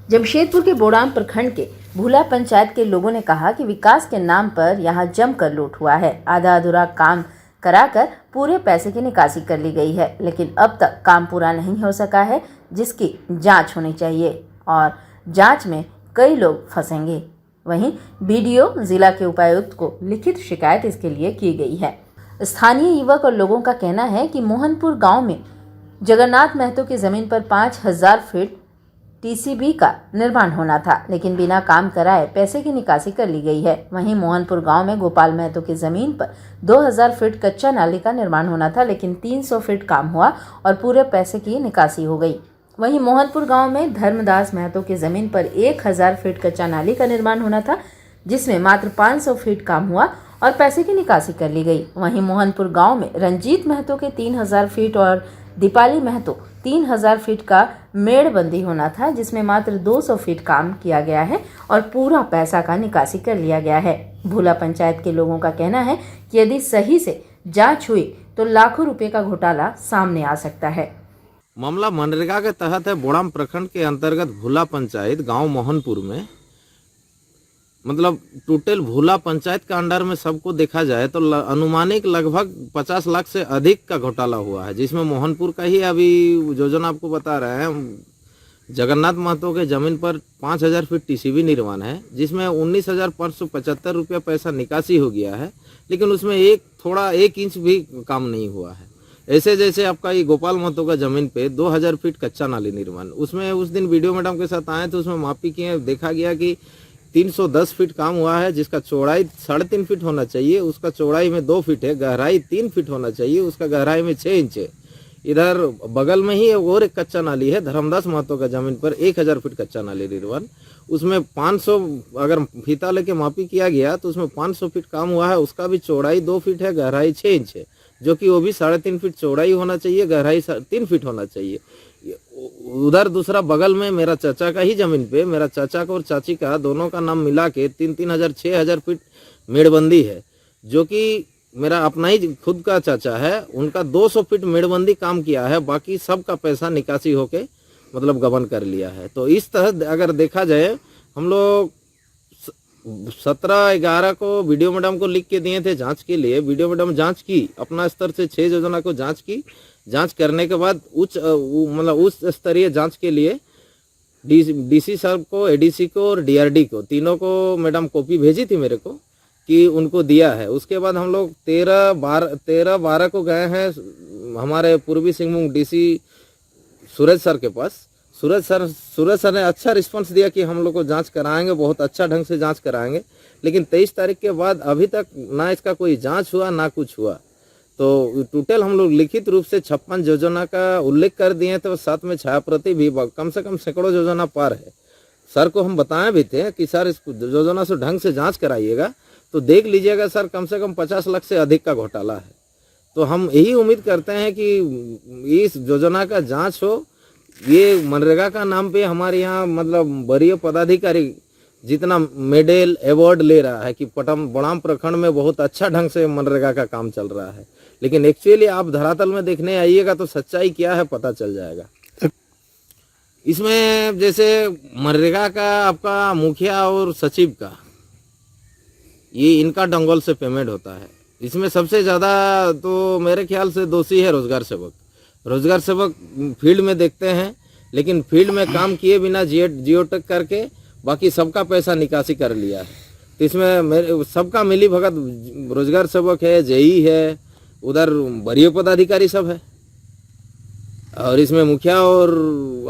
जमशेदपुर के बोड़ाम प्रखंड के भूला पंचायत के लोगों ने कहा कि विकास के नाम पर यहां जमकर लूट हुआ है। आधा अधूरा काम कराकर पूरे पैसे की निकासी कर ली गई है, लेकिन अब तक काम पूरा नहीं हो सका है, जिसकी जांच होनी चाहिए और जांच में कई लोग फंसेंगे। वहीं बीडीओ जिला के उपायुक्त को लिखित शिकायत इसके लिए की गई है। स्थानीय युवक और लोगों का कहना है कि मोहनपुर गांव में जगन्नाथ महतो की जमीन पर 5000 फीट टीसीबी का निर्माण होना था, लेकिन बिना काम कराए पैसे की निकासी कर ली गई है। वहीं मोहनपुर गांव में गोपाल महतो की जमीन पर 2000 फीट कच्चा नाली का निर्माण होना था, लेकिन 300 फीट काम हुआ और पूरे पैसे की निकासी हो गई। वहीं मोहनपुर गांव में धर्मदास महतो की जमीन पर 1000 फीट कच्चा नाली का निर्माण होना था, जिसमें मात्र 500 फीट काम हुआ और पैसे की निकासी कर ली गई। वहीं मोहनपुर गांव में रंजीत महतो के 3000 फीट और दीपाली महतो 3000 फीट का मेड़बंदी होना था, जिसमें मात्र 200 फीट काम किया गया है और पूरा पैसा का निकासी कर लिया गया है। भूला पंचायत के लोगों का कहना है कि यदि सही से जांच हुई तो लाखों रुपए का घोटाला सामने आ सकता है। मामला मनरेगा के तहत है। बोड़ाम प्रखंड के अंतर्गत भूला पंचायत गांव मोहनपुर में, मतलब टोटल भूला पंचायत का अंडर में सबको देखा जाए तो अनुमानिक लगभग 50 लाख से अधिक का घोटाला हुआ है, जिसमें मोहनपुर का ही अभी योजना आपको बता रहे हैं। जगन्नाथ महतो के जमीन पर 5000 फीट टीसीबी निर्माण है, जिसमें 19,575 रुपया पैसा निकासी हो गया है, लेकिन उसमें एक इंच भी काम नहीं हुआ है। ऐसे जैसे आपका ये गोपाल महतो का जमीन पे 2000 फीट कच्चा नाली निर्माण, उसमें उस दिन वीडियो मैडम के साथ आए तो उसमें मापी किए, देखा गया कि 310 फीट काम हुआ है, जिसका चौड़ाई 3.5 फीट होना चाहिए, उसका चौड़ाई में 2 फीट है, गहराई 3 फीट होना चाहिए, उसका गहराई में 6 इंच है। इधर बगल में ही और एक कच्चा नाली है धर्मदास महतो का जमीन पर 1000 फीट कच्चा नाली निर्माण, उसमें 500 अगर फीता लेके मापी किया गया तो उसमें 500 फीट काम हुआ है, उसका भी चौड़ाई 2 फीट है, गहराई 6 इंच है, जो कि वो भी 3.5 फीट चौड़ाई होना चाहिए, गहराई 3 फीट होना चाहिए। उधर दूसरा बगल में मेरा चाचा का ही जमीन पे, मेरा चाचा का और चाची का दोनों का नाम मिला के 3,000 6,000 फीट मेड़बंदी है, जो कि मेरा अपना ही खुद का चाचा है, उनका 200 फीट मेड़बंदी काम किया है, बाकी सबका पैसा निकासी होके मतलब गबन कर लिया है। तो इस तरह अगर देखा जाए, हम लोग 17/11 को वीडियो मैडम को लिख के दिए थे जांच के लिए। वीडियो मैडम जांच की, अपना स्तर से 6 योजना को जांच की। जांच करने के बाद उच्च स्तरीय जांच के लिए डीसी साहब को, एडीसी को और डीआरडी को, तीनों को मैडम कॉपी भेजी थी मेरे को कि उनको दिया है। उसके बाद हम लोग 13/12 को गए हैं हमारे पूर्वी सिंहभूम डीसी सूरज सर के पास। सूरज सर ने अच्छा रिस्पांस दिया कि हम लोग को जांच कराएंगे, बहुत अच्छा ढंग से जांच कराएंगे, लेकिन 23 तारीख के बाद अभी तक ना इसका कोई जांच हुआ ना कुछ हुआ। तो टोटल हम लोग लिखित रूप से 56 योजना का उल्लेख कर दिए, तो साथ में छायाप्रति भी कम से कम सैकड़ों योजना पार है। सर को हम बताए भी थे कि सर इस योजना से ढंग से जांच कराइएगा तो देख लीजिएगा सर, कम से कम 50 लाख से अधिक का घोटाला है। तो हम यही उम्मीद करते हैं कि इस योजना का जांच हो। ये मनरेगा का नाम पे हमारे यहाँ मतलब वरीय पदाधिकारी जितना मेडल अवार्ड ले रहा है कि बोड़ाम प्रखंड में बहुत अच्छा ढंग से मनरेगा का काम चल रहा है, लेकिन एक्चुअली आप धरातल में देखने आइएगा तो सच्चाई क्या है पता चल जाएगा। इसमें जैसे मनरेगा का आपका मुखिया और सचिव का, ये इनका डंगोल से पेमेंट होता है। इसमें सबसे ज़्यादा तो मेरे ख्याल से दोषी है रोजगार सेवक। रोजगार सेवक फील्ड में देखते हैं, लेकिन फील्ड में काम किए बिना जियो टेक करके बाकी सबका पैसा निकासी कर लिया है। तो इसमें मेरे सबका मिली भगत, रोजगार सेवक है, जेई है, उधर वरीय पदाधिकारी सब है, और इसमें मुखिया और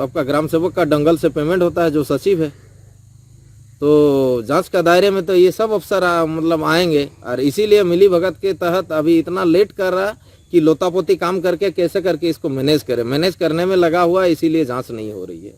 आपका ग्राम सेवक का डंगल से पेमेंट होता है जो सचिव है। तो जांच का दायरे में तो ये सब अफसर मतलब आएंगे, और इसीलिए मिली भगत के तहत अभी इतना लेट कर रहा कि लोतापोती काम करके कैसे करके इसको मैनेज करे, मैनेज करने में लगा हुआ, इसीलिए जांच नहीं हो रही है।